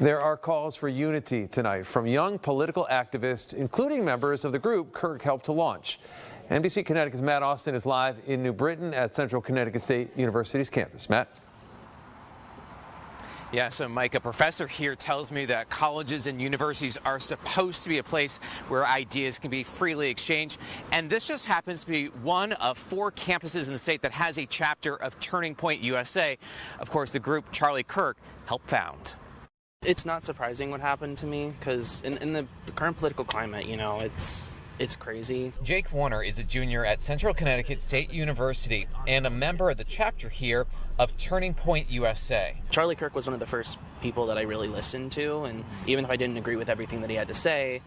There are calls for unity tonight from young political activists, including members of the group Kirk helped to launch. NBC Connecticut's Matt Austin is live in New Britain at Central Connecticut State University's campus. Matt? Yeah, so Mike, a professor here tells me that colleges and universities are supposed to be a place where ideas can be freely exchanged. And this just happens to be one of 4 campuses in the state that has a chapter of Turning Point USA. Of course, the group Charlie Kirk helped found. It's not surprising what happened to me because in the current political climate, you know, it's crazy. Jake Warner is a junior at Central Connecticut State University and a member of the chapter here of Turning Point USA. Charlie Kirk was one of the first people that I really listened to, and even if I didn't agree with everything that he had to say,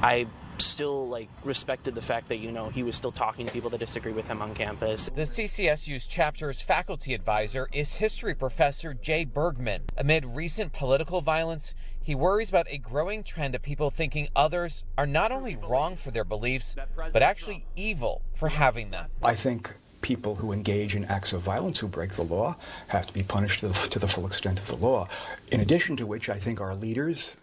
I still respected the fact that, you know, he was still talking to people that disagree with him on campus. The CCSU's chapter's faculty advisor is history professor Jay Bergman. Amid recent political violence, he worries about a growing trend of people thinking others are not only wrong for their beliefs, but actually evil for having them. I think people who engage in acts of violence, who break the law, have to be punished to the full extent of the law. In addition to which, I think our leaders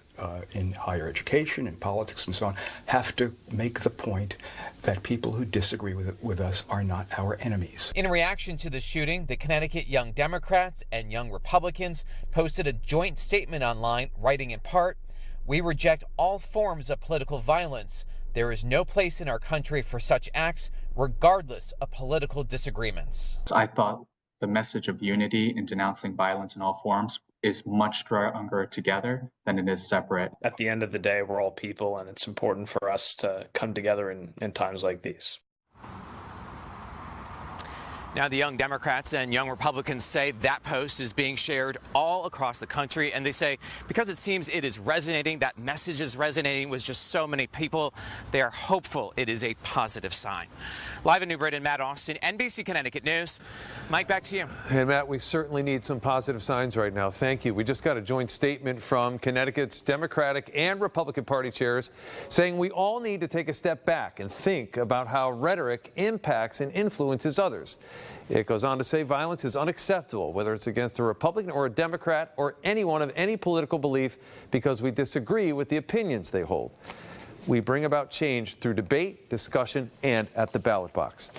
in higher education, in politics and so on, have to make the point that people who disagree with us are not our enemies. In reaction to the shooting, the Connecticut Young Democrats and Young Republicans posted a joint statement online, writing in part, "We reject all forms of political violence. There is no place in our country for such acts, regardless of political disagreements." I thought the message of unity in denouncing violence in all forms is much stronger together than it is separate. At the end of the day, we're all people, and it's important for us to come together in times like these. Now, the Young Democrats and Young Republicans say that post is being shared all across the country, and they say because it seems it is resonating, that message is resonating with just so many people, they are hopeful it is a positive sign. Live in New Britain, Matt Austin, NBC Connecticut News. Mike, back to you. And Matt, we certainly need some positive signs right now. Thank you. We just got a joint statement from Connecticut's Democratic and Republican Party chairs saying we all need to take a step back and think about how rhetoric impacts and influences others. It goes on to say violence is unacceptable, whether it's against a Republican or a Democrat or anyone of any political belief, because we disagree with the opinions they hold. We bring about change through debate, discussion, and at the ballot box.